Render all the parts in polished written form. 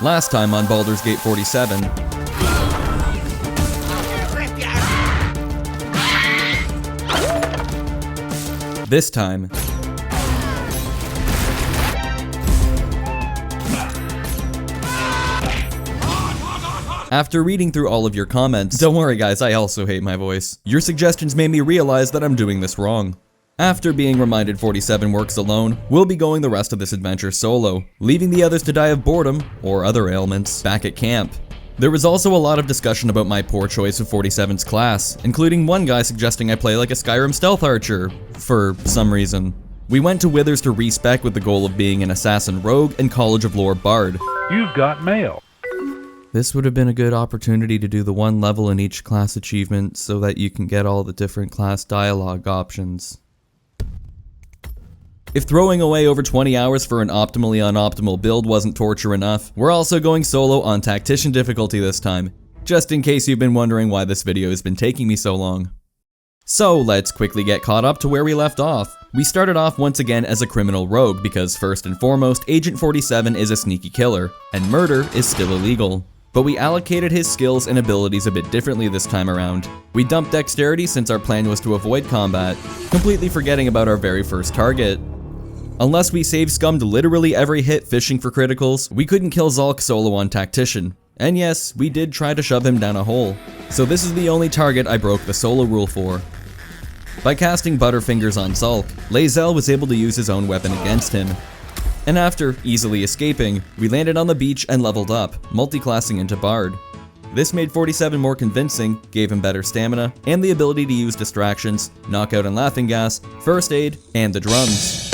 Last time on Baldur's Gate 47, this time, after reading through all of your comments, don't worry guys, I also hate my voice. Your suggestions made me realize that I'm doing this wrong. After being reminded 47 works alone, we'll be going the rest of this adventure solo, leaving the others to die of boredom, or other ailments, back at camp. There was also a lot of discussion about my poor choice of 47's class, including one guy suggesting I play like a Skyrim stealth archer, for some reason. We went to Withers to respec with the goal of being an assassin rogue and College of Lore bard. You've got mail. This would have been a good opportunity to do the one level in each class achievement so that you can get all the different class dialogue options. If throwing away over 20 hours for an optimally unoptimal build wasn't torture enough, we're also going solo on Tactician difficulty this time, just in case you've been wondering why this video has been taking me so long. So let's quickly get caught up to where we left off. We started off once again as a criminal rogue because first and foremost, Agent 47 is a sneaky killer, and murder is still illegal. But we allocated his skills and abilities a bit differently this time around. We dumped dexterity since our plan was to avoid combat, completely forgetting about our very first target. Unless we save scummed literally every hit fishing for criticals, we couldn't kill Zulk solo on Tactician. And yes, we did try to shove him down a hole. So this is the only target I broke the solo rule for. By casting Butterfingers on Zulk, Lae'zel was able to use his own weapon against him. And after easily escaping, we landed on the beach and leveled up, multi-classing into Bard. This made 47 more convincing, gave him better stamina, and the ability to use distractions, knockout and laughing gas, first aid, and the drums.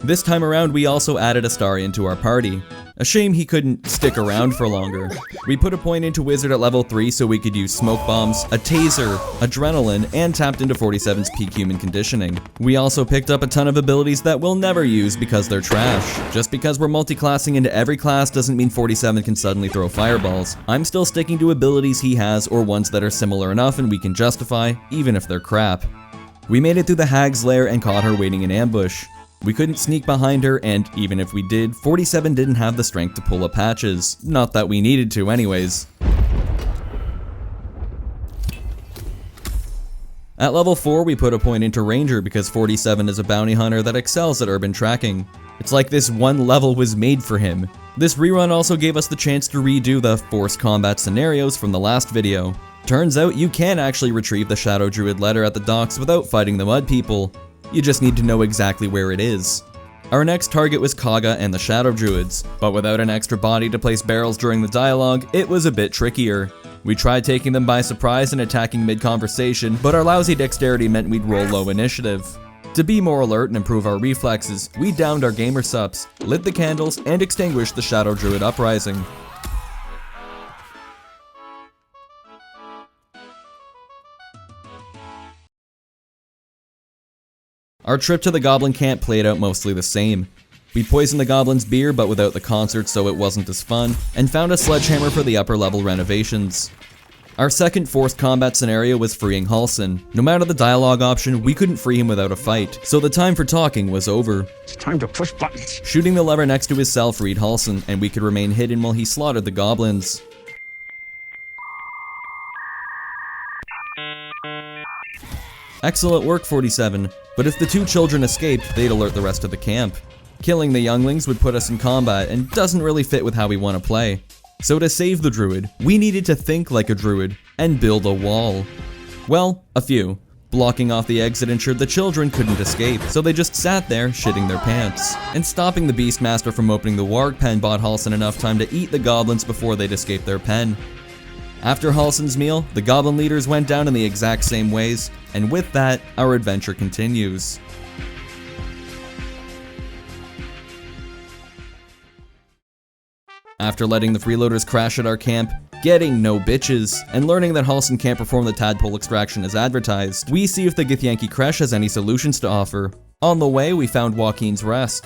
This time around we also added Astarion to our party. A shame he couldn't stick around for longer. We put a point into Wizard at level 3 so we could use smoke bombs, a taser, adrenaline, and tapped into 47's peak human conditioning. We also picked up a ton of abilities that we'll never use because they're trash. Just because we're multi-classing into every class doesn't mean 47 can suddenly throw fireballs. I'm still sticking to abilities he has or ones that are similar enough and we can justify, even if they're crap. We made it through the Hag's lair and caught her waiting in ambush. We couldn't sneak behind her, and even if we did, 47 didn't have the strength to pull up hatches. Not that we needed to anyways. At level 4, we put a point into Ranger because 47 is a bounty hunter that excels at urban tracking. It's like this one level was made for him. This rerun also gave us the chance to redo the forced combat scenarios from the last video. Turns out you can actually retrieve the Shadow Druid letter at the docks without fighting the Mud People. You just need to know exactly where it is. Our next target was Kaga and the Shadow Druids, but without an extra body to place barrels during the dialogue, it was a bit trickier. We tried taking them by surprise and attacking mid-conversation, but our lousy dexterity meant we'd roll low initiative. To be more alert and improve our reflexes, we downed our gamer sups, lit the candles, and extinguished the Shadow Druid uprising. Our trip to the Goblin camp played out mostly the same. We poisoned the Goblin's beer but without the concert so it wasn't as fun, and found a sledgehammer for the upper level renovations. Our second forced combat scenario was freeing Halsin. No matter the dialogue option, we couldn't free him without a fight, so the time for talking was over. It's time to push buttons. Shooting the lever next to his cell freed Halsin, and we could remain hidden while he slaughtered the goblins. Excellent work, 47, but if the two children escaped, they'd alert the rest of the camp. Killing the younglings would put us in combat and doesn't really fit with how we want to play. So to save the druid, we needed to think like a druid and build a wall. Well, a few. Blocking off the exit ensured the children couldn't escape, so they just sat there shitting their pants. And stopping the Beastmaster from opening the warg pen bought Halsin enough time to eat the goblins before they'd escape their pen. After Halsin's meal, the goblin leaders went down in the exact same ways, and with that, our adventure continues. After letting the freeloaders crash at our camp, getting no bitches, and learning that Halsin can't perform the tadpole extraction as advertised, we see if the Githyanki creche has any solutions to offer. On the way, we found Joaquin's Rest.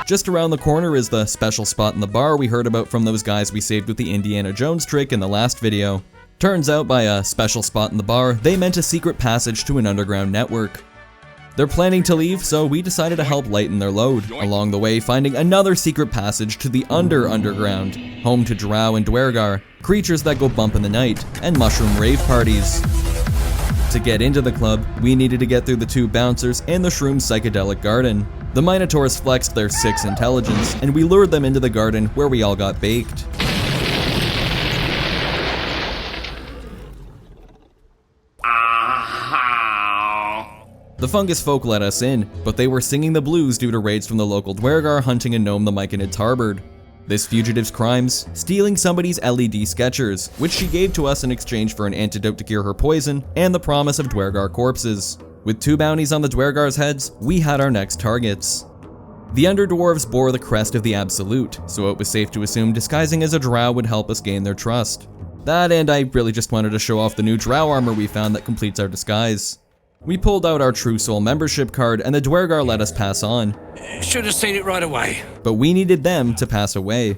Just around the corner is the special spot in the bar we heard about from those guys we saved with the Indiana Jones trick in the last video. Turns out by a special spot in the bar, they meant a secret passage to an underground network. They're planning to leave, so we decided to help lighten their load, along the way finding another secret passage to the Underground, home to Drow and Dwergar, creatures that go bump in the night, and mushroom rave parties. To get into the club, we needed to get through the 2 bouncers and the Shroom's psychedelic garden. The Minotaurs flexed their 6 intelligence, and we lured them into the garden where we all got baked. The fungus folk let us in, but they were singing the blues due to raids from the local Dwergar hunting a gnome the Myconids harbored. This fugitive's crimes: stealing somebody's LED sketchers, which she gave to us in exchange for an antidote to cure her poison, and the promise of Dwergar corpses. With 2 bounties on the Dwergar's heads, we had our next targets. The Underdwarves bore the crest of the Absolute, so it was safe to assume disguising as a drow would help us gain their trust. That, and I really just wanted to show off the new drow armor we found that completes our disguise. We pulled out our True Soul membership card and the Dwergar let us pass on. Should have seen it right away. But we needed them to pass away.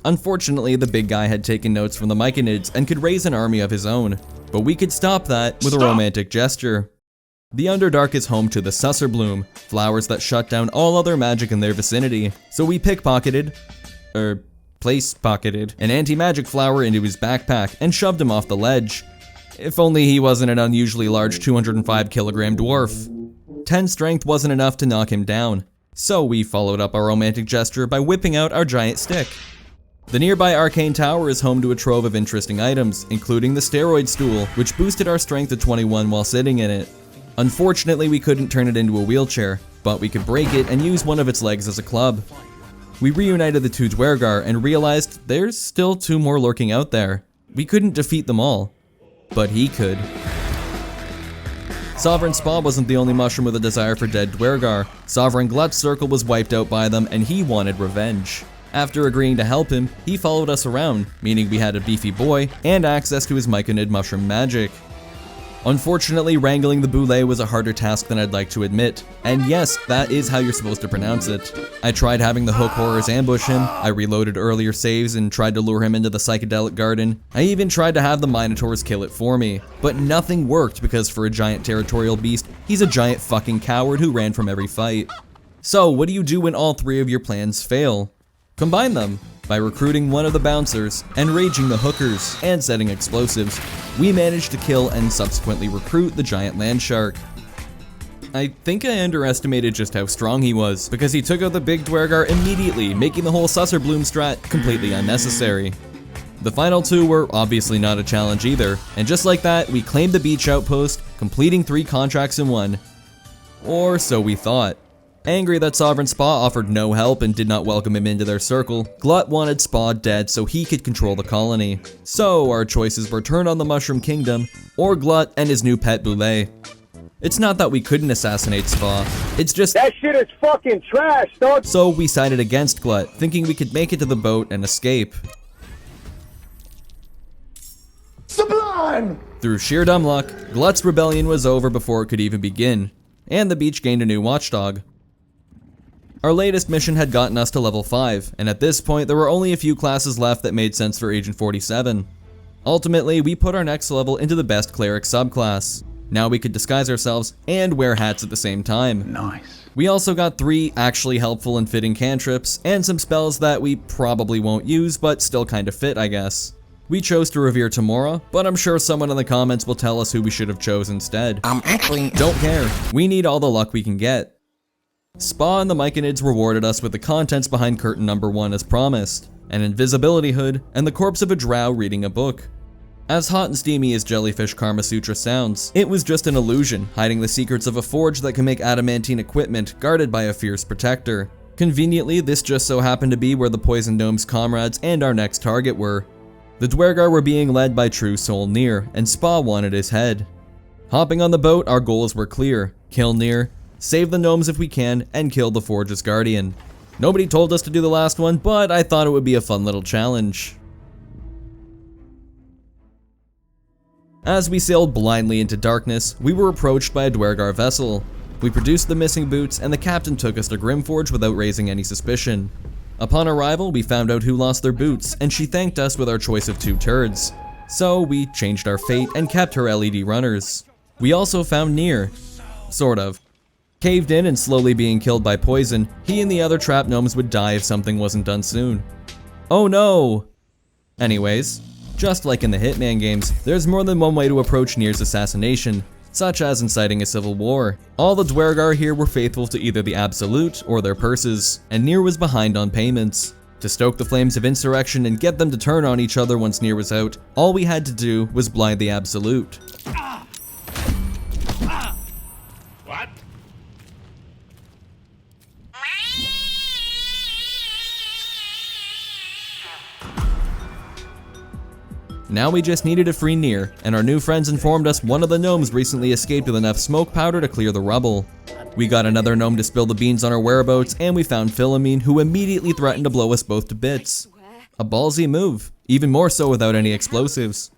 Unfortunately, the big guy had taken notes from the Myconids and could raise an army of his own. But we could stop that with a romantic gesture. The Underdark is home to the Susserbloom, flowers that shut down all other magic in their vicinity. So we place-pocketed an anti-magic flower into his backpack and shoved him off the ledge. If only he wasn't an unusually large 205 kilogram dwarf. 10 strength wasn't enough to knock him down, so we followed up our romantic gesture by whipping out our giant stick. The nearby arcane tower is home to a trove of interesting items, including the steroid stool, which boosted our strength to 21 while sitting in it. Unfortunately, we couldn't turn it into a wheelchair, but we could break it and use one of its legs as a club. We reunited the 2 Dwergar and realized there's still 2 more lurking out there. We couldn't defeat them all. But he could. Sovereign Spa wasn't the only mushroom with a desire for dead Dwergar. Sovereign Glut's circle was wiped out by them and he wanted revenge. After agreeing to help him, he followed us around, meaning we had a beefy boy and access to his Myconid mushroom magic. Unfortunately, wrangling the Boule was a harder task than I'd like to admit, and yes, that is how you're supposed to pronounce it. I tried having the Hook Horrors ambush him, I reloaded earlier saves and tried to lure him into the psychedelic garden. I even tried to have the Minotaurs kill it for me, but nothing worked because for a giant territorial beast, he's a giant fucking coward who ran from every fight. So what do you do when all 3 of your plans fail? Combine them. By recruiting one of the bouncers, enraging the hookers, and setting explosives, we managed to kill and subsequently recruit the giant land shark. I think I underestimated just how strong he was, because he took out the big Dwergar immediately, making the whole Susserbloom strat completely unnecessary. The final 2 were obviously not a challenge either, and just like that, we claimed the beach outpost, completing 3 contracts in 1. Or so we thought. Angry that Sovereign Spa offered no help and did not welcome him into their circle, Glut wanted Spa dead so he could control the colony. So our choices were turn on the Mushroom Kingdom, or Glut and his new pet Boule. It's not that we couldn't assassinate Spa, it's just that shit is fucking trash, dog. So we sided against Glut, thinking we could make it to the boat and escape. Sublime! Through sheer dumb luck, Glut's rebellion was over before it could even begin, and the beach gained a new watchdog. Our latest mission had gotten us to level 5, and at this point there were only a few classes left that made sense for Agent 47. Ultimately, we put our next level into the best cleric subclass. Now we could disguise ourselves and wear hats at the same time. Nice. We also got 3 actually helpful and fitting cantrips, and some spells that we probably won't use but still kinda fit, I guess. We chose to revere Tamora, but I'm sure someone in the comments will tell us who we should have chose instead. Don't care. We need all the luck we can get. Spa and the Myconids rewarded us with the contents behind curtain number 1 as promised, an invisibility hood, and the corpse of a drow reading a book. As hot and steamy as Jellyfish Karma Sutra sounds, it was just an illusion, hiding the secrets of a forge that can make adamantine equipment guarded by a fierce protector. Conveniently, this just so happened to be where the Poison Gnome's comrades and our next target were. The Dwergar were being led by True Soul Nere, and Spa wanted his head. Hopping on the boat, our goals were clear: kill Nere, save the gnomes if we can, and kill the Forge's Guardian. Nobody told us to do the last one, but I thought it would be a fun little challenge. As we sailed blindly into darkness, we were approached by a Dwergar vessel. We produced the missing boots, and the captain took us to Grimforge without raising any suspicion. Upon arrival, we found out who lost their boots, and she thanked us with our choice of 2 turds. So we changed our fate and kept her LED runners. We also found Nere. Sort of. Caved in and slowly being killed by poison, he and the other trapped gnomes would die if something wasn't done soon. Oh no! Anyways, just like in the Hitman games, there's more than one way to approach Nere's assassination, such as inciting a civil war. All the Dwergar here were faithful to either the Absolute or their purses, and Nere was behind on payments. To stoke the flames of insurrection and get them to turn on each other once Nere was out, all we had to do was blind the Absolute. What? Now we just needed to free Nere, and our new friends informed us one of the gnomes recently escaped with enough smoke powder to clear the rubble. We got another gnome to spill the beans on our whereabouts, and we found Philomene, who immediately threatened to blow us both to bits. A ballsy move, even more so without any explosives.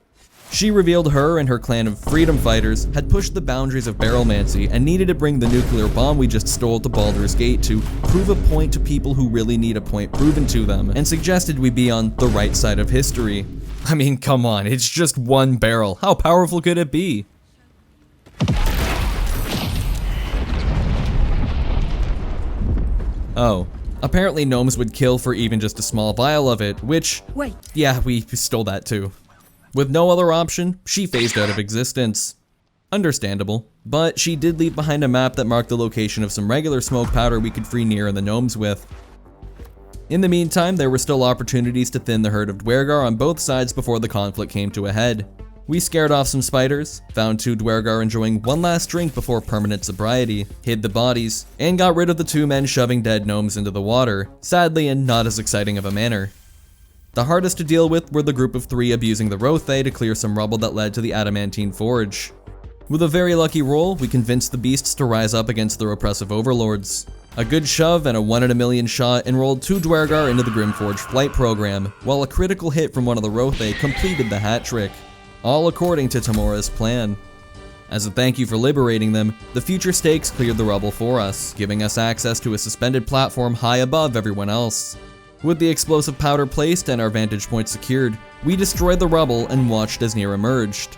She revealed her and her clan of freedom fighters had pushed the boundaries of barrelmancy and needed to bring the nuclear bomb we just stole to Baldur's Gate to prove a point to people who really need a point proven to them, and suggested we be on the right side of history. I mean, come on, it's just one barrel. How powerful could it be? Oh, apparently gnomes would kill for even just a small vial of it, which, Wait. yeah, we stole that too. With no other option, she phased out of existence. Understandable, but she did leave behind a map that marked the location of some regular smoke powder we could free Nere and the gnomes with. In the meantime, there were still opportunities to thin the herd of Dwergar on both sides before the conflict came to a head. We scared off some spiders, found 2 Dwergar enjoying one last drink before permanent sobriety, hid the bodies, and got rid of the 2 men shoving dead gnomes into the water, sadly in not as exciting of a manner. The hardest to deal with were the group of 3 abusing the Rothae to clear some rubble that led to the Adamantine Forge. With a very lucky roll, we convinced the beasts to rise up against their oppressive overlords. A good shove and a 1 in a million shot enrolled 2 Dwergar into the Grimforge flight program, while a critical hit from one of the Rothae completed the hat trick. All according to Tamora's plan. As a thank you for liberating them, the future stakes cleared the rubble for us, giving us access to a suspended platform high above everyone else. With the explosive powder placed and our vantage point secured, we destroyed the rubble and watched as Nere emerged.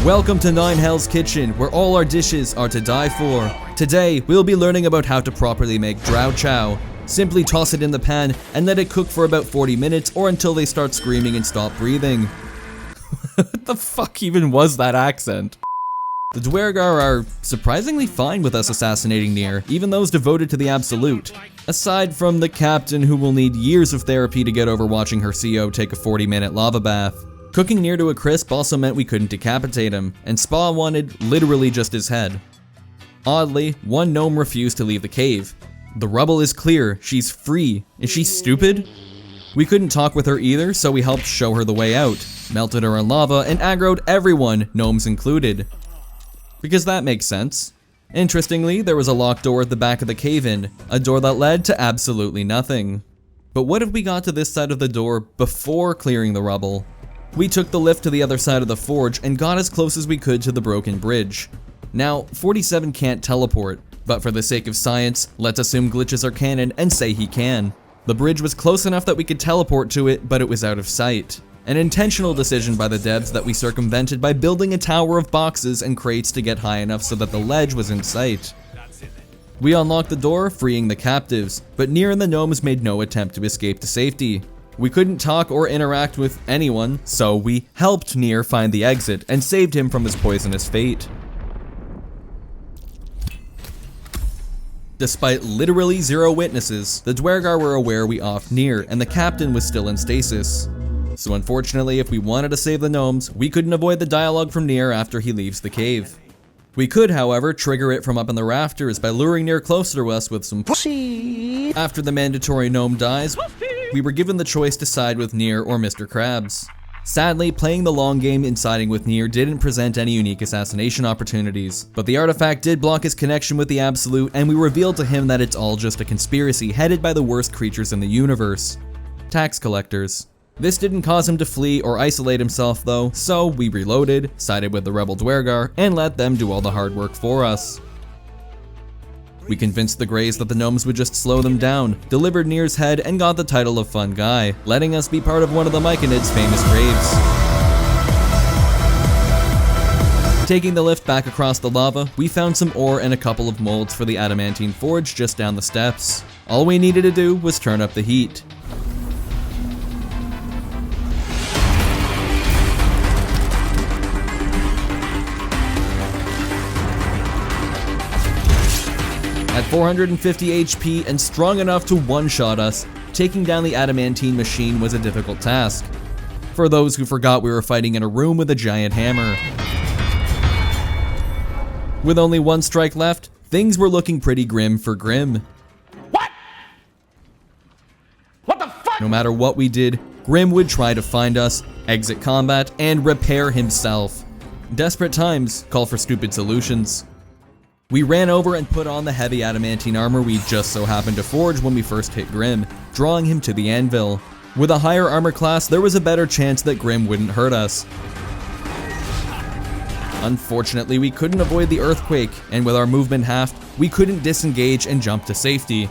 Welcome to Nine Hell's Kitchen, where all our dishes are to die for. Today, we'll be learning about how to properly make drow chow. Simply toss it in the pan and let it cook for about 40 minutes or until they start screaming and stop breathing. What the fuck even was that accent? The Dwergar are surprisingly fine with us assassinating Nere, even those devoted to the Absolute. Aside from the captain who will need years of therapy to get over watching her CO take a 40-minute lava bath. Cooking Nere to a crisp also meant we couldn't decapitate him, and Spa wanted literally just his head. Oddly, one gnome refused to leave the cave. The rubble is clear, she's free. Is she stupid? We couldn't talk with her either, so we helped show her the way out, melted her in lava, and aggroed everyone, gnomes included. Because that makes sense. Interestingly, there was a locked door at the back of the cave-in, a door that led to absolutely nothing. But what if we got to this side of the door before clearing the rubble? We took the lift to the other side of the forge and got as close as we could to the broken bridge. Now, 47 can't teleport, but for the sake of science, let's assume glitches are canon and say he can. The bridge was close enough that we could teleport to it, but it was out of sight. An intentional decision by the devs that we circumvented by building a tower of boxes and crates to get high enough so that the ledge was in sight. We unlocked the door, freeing the captives, but Nere and the gnomes made no attempt to escape to safety. We couldn't talk or interact with anyone, so we helped Nere find the exit and saved him from his poisonous fate. Despite literally 0 witnesses, the Dwergar were aware we offed Nere and the captain was still in stasis. So unfortunately, if we wanted to save the gnomes, we couldn't avoid the dialogue from Nere after he leaves the cave. We could, however, trigger it from up in the rafters by luring Nere closer to us with some pussy. After the mandatory gnome dies, we were given the choice to side with Nere or Mr. Krabs. Sadly, playing the long game and siding with Nere didn't present any unique assassination opportunities, but the artifact did block his connection with the Absolute, and we revealed to him that it's all just a conspiracy headed by the worst creatures in the universe. Tax collectors. This didn't cause him to flee or isolate himself though, so we reloaded, sided with the rebel Dwergar, and let them do all the hard work for us. We convinced the Greys that the gnomes would just slow them down, delivered Nere's head, and got the title of Fun Guy, letting us be part of one of the Myconids' famous graves. Taking the lift back across the lava, we found some ore and a couple of molds for the adamantine forge just down the steps. All we needed to do was turn up the heat. At 450 HP and strong enough to one-shot us, taking down the adamantine machine was a difficult task. For those who forgot, we were fighting in a room with a giant hammer. With only one strike left, things were looking pretty grim for Grim. What? What the fuck? No matter what we did, Grim would try to find us, exit combat, and repair himself. Desperate times call for stupid solutions. We ran over and put on the heavy adamantine armor we just so happened to forge when we first hit Grim, drawing him to the anvil. With a higher armor class, there was a better chance that Grim wouldn't hurt us. Unfortunately, we couldn't avoid the earthquake, and with our movement halved, we couldn't disengage and jump to safety.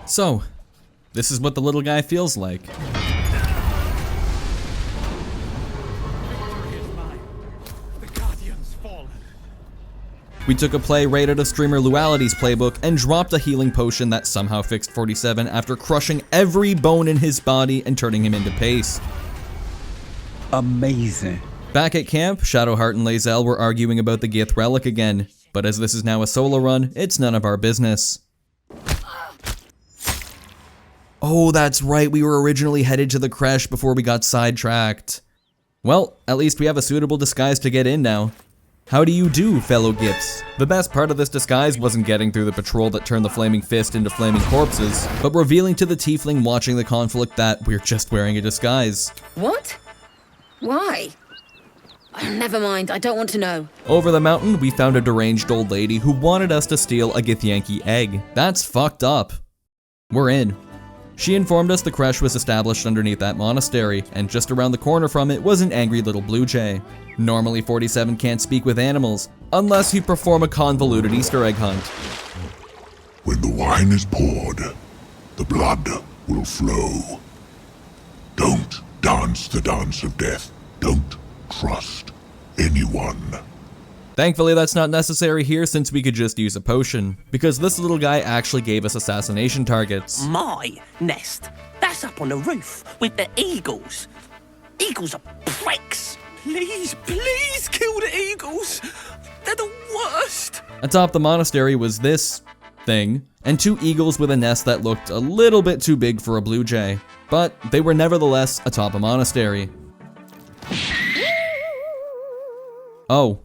So, this is what the little guy feels like. We took a play right out of streamer Luality's playbook and dropped a healing potion that somehow fixed 47 after crushing every bone in his body and turning him into paste. Amazing. Back at camp, Shadowheart and Lae'zel were arguing about the Gith relic again, but as this is now a solo run, it's none of our business. Oh, that's right, we were originally headed to the creche before we got sidetracked. Well, at least we have a suitable disguise to get in now. How do you do, fellow Giths? The best part of this disguise wasn't getting through the patrol that turned the flaming fist into flaming corpses, but revealing to the tiefling watching the conflict that we're just wearing a disguise. What? Why? Oh, never mind, I don't want to know. Over the mountain, we found a deranged old lady who wanted us to steal a Githyanki egg. That's fucked up. We're in. She informed us the creche was established underneath that monastery, and just around the corner from it was an angry little blue jay. Normally 47 can't speak with animals, unless you perform a convoluted Easter egg hunt. When the wine is poured, the blood will flow. Don't dance the dance of death. Don't trust anyone. Thankfully that's not necessary here since we could just use a potion, because this little guy actually gave us assassination targets. My nest. That's up on the roof with the eagles. Eagles are pricks. Please, please kill the eagles. They're the worst. Atop the monastery was this thing, and two eagles with a nest that looked a little bit too big for a blue jay, but they were nevertheless atop a monastery. Oh,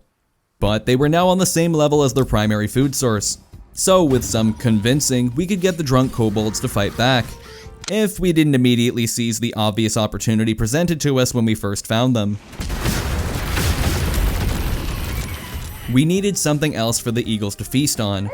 but they were now on the same level as their primary food source. So with some convincing, we could get the drunk kobolds to fight back, if we didn't immediately seize the obvious opportunity presented to us when we first found them. We needed something else for the eagles to feast on.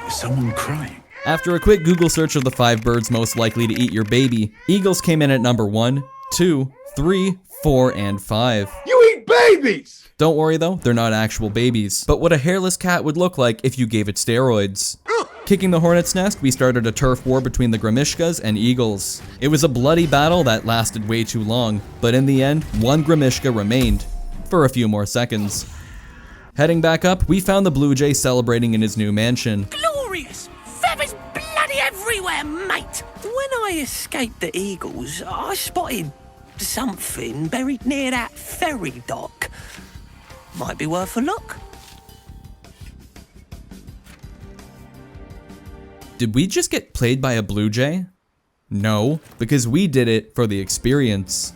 Is someone crying? After a quick Google search of the 5 birds most likely to eat your baby, eagles came in at number 1, 2, 3, 4, and 5. You eat babies! Don't worry though, they're not actual babies, but what a hairless cat would look like if you gave it steroids. Kicking the hornet's nest, we started a turf war between the Grimishkas and eagles. It was a bloody battle that lasted way too long, but in the end, one Grimishka remained, for a few more seconds. Heading back up, we found the blue jay celebrating in his new mansion. Glorious. Feathers bloody everywhere, mate. When I escaped the eagles, I spotted something buried near that ferry dock. Might be worth a look. Did we just get played by a blue jay? No, because we did it for the experience.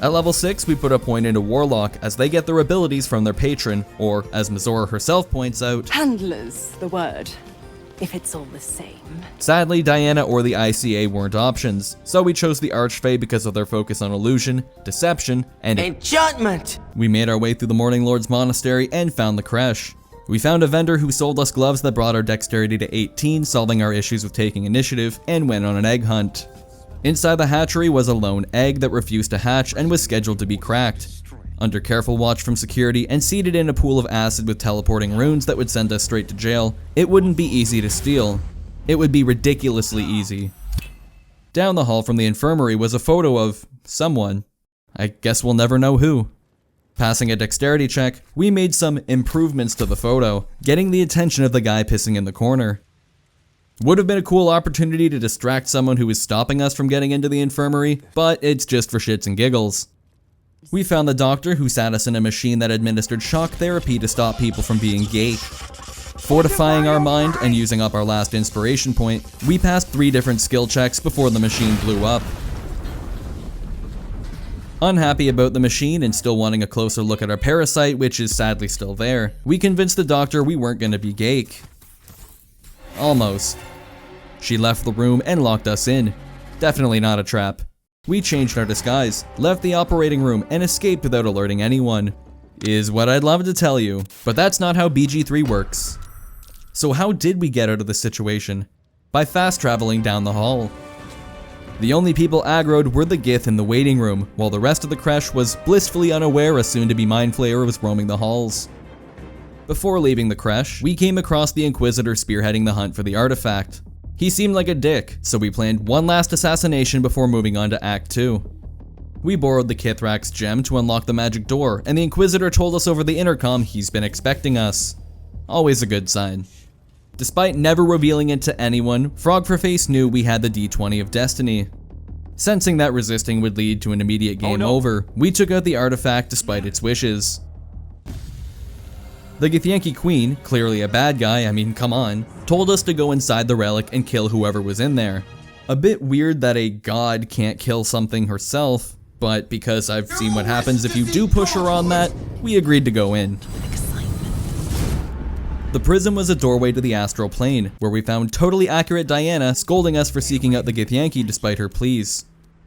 At level 6, we put a point into Warlock as they get their abilities from their patron, or as Mizora herself points out, handlers, the word, if it's all the same. Sadly, Diana or the ICA weren't options, so we chose the Archfey because of their focus on illusion, deception, and enchantment. We made our way through the Morning Lord's monastery and found the creche. We found a vendor who sold us gloves that brought our dexterity to 18, solving our issues with taking initiative, and went on an egg hunt. Inside the hatchery was a lone egg that refused to hatch and was scheduled to be cracked. Under careful watch from security and seated in a pool of acid with teleporting runes that would send us straight to jail, it wouldn't be easy to steal. It would be ridiculously easy. Down the hall from the infirmary was a photo of someone. I guess we'll never know who. Passing a dexterity check, we made some improvements to the photo, getting the attention of the guy pissing in the corner. Would have been a cool opportunity to distract someone who was stopping us from getting into the infirmary, but it's just for shits and giggles. We found the doctor who sat us in a machine that administered shock therapy to stop people from being gay. Fortifying our mind and using up our last inspiration point, we passed 3 different skill checks before the machine blew up. Unhappy about the machine and still wanting a closer look at our parasite, which is sadly still there, we convinced the doctor we weren't gonna be gake. Almost. She left the room and locked us in. Definitely not a trap. We changed our disguise, left the operating room, and escaped without alerting anyone. Is what I'd love to tell you, but that's not how BG3 works. So how did we get out of this situation? By fast traveling down the hall. The only people aggroed were the Gith in the waiting room, while the rest of the creche was blissfully unaware a soon-to-be mind flayer was roaming the halls. Before leaving the creche, we came across the Inquisitor spearheading the hunt for the artifact. He seemed like a dick, so we planned one last assassination before moving on to Act 2. We borrowed the Kithrak's gem to unlock the magic door, and the Inquisitor told us over the intercom he's been expecting us. Always a good sign. Despite never revealing it to anyone, Frog4Face knew we had the D20 of Destiny. Sensing that resisting would lead to an immediate game over, we took out the artifact despite its wishes. The Githyanki queen, clearly a bad guy, I mean come on, told us to go inside the relic and kill whoever was in there. A bit weird that a god can't kill something herself, but because I've seen what happens if you do push her on that, we agreed to go in. The prison was a doorway to the astral plane, where we found totally accurate Diana scolding us for seeking out the Githyanki despite her pleas.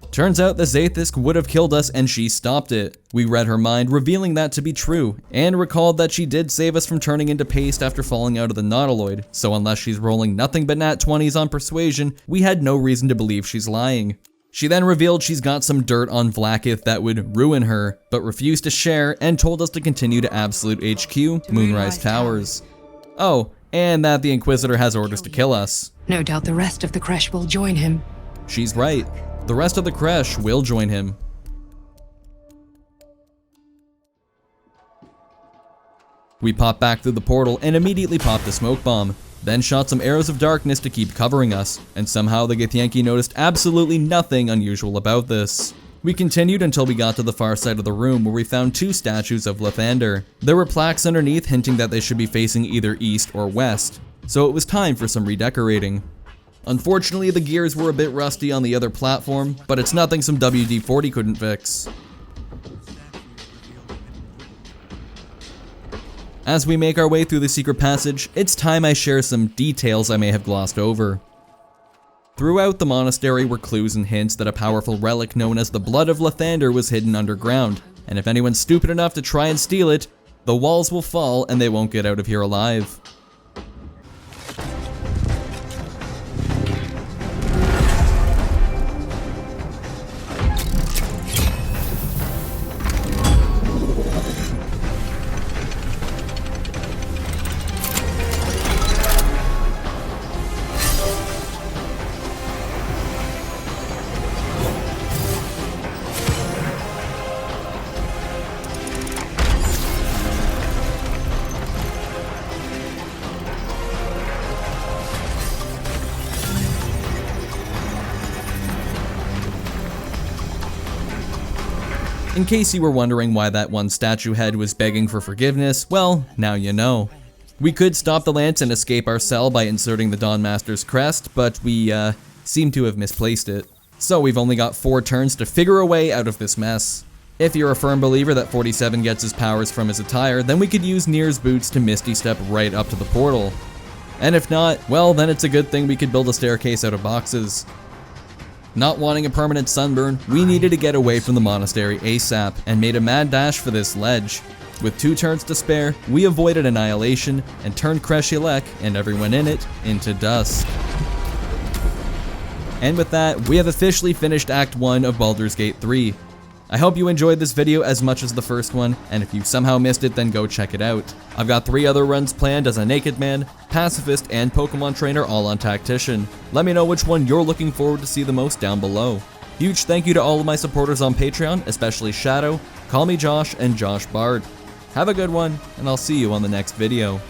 Turns out the Zaithisk would have killed us and she stopped it. We read her mind, revealing that to be true, and recalled that she did save us from turning into paste after falling out of the Nautiloid, so unless she's rolling nothing but nat 20s on persuasion, we had no reason to believe she's lying. She then revealed she's got some dirt on Vlaakith that would ruin her, but refused to share and told us to continue to Absolute HQ, Moonrise Towers. Oh, and that the Inquisitor has orders to kill us. No doubt the rest of the creche will join him. She's right. The rest of the creche will join him. We popped back through the portal and immediately popped a smoke bomb, then shot some arrows of darkness to keep covering us, and somehow the Githyanki noticed absolutely nothing unusual about this. We continued until we got to the far side of the room where we found 2 statues of Lathander. There were plaques underneath hinting that they should be facing either east or west, so it was time for some redecorating. Unfortunately, the gears were a bit rusty on the other platform, but it's nothing some WD-40 couldn't fix. As we make our way through the secret passage, it's time I share some details I may have glossed over. Throughout the monastery were clues and hints that a powerful relic known as the Blood of Lathander was hidden underground, and if anyone's stupid enough to try and steal it, the walls will fall and they won't get out of here alive. In case you were wondering why that one statue head was begging for forgiveness, well, now you know. We could stop the lance and escape our cell by inserting the Dawn Master's crest, but we, seem to have misplaced it. So we've only got 4 turns to figure a way out of this mess. If you're a firm believer that 47 gets his powers from his attire, then we could use Nere's boots to Misty Step right up to the portal. And if not, well, then it's a good thing we could build a staircase out of boxes. Not wanting a permanent sunburn, we needed to get away from the monastery ASAP and made a mad dash for this ledge. With 2 turns to spare, we avoided annihilation and turned Creshielek and everyone in it into dust. And with that, we have officially finished Act 1 of Baldur's Gate 3. I hope you enjoyed this video as much as the first one, and if you somehow missed it, then go check it out. I've got 3 other runs planned as a Naked Man, Pacifist, and Pokemon Trainer all on Tactician. Let me know which one you're looking forward to see the most down below. Huge thank you to all of my supporters on Patreon, especially Shadow, CallMeJosh, and Josh Bard. Have a good one, and I'll see you on the next video.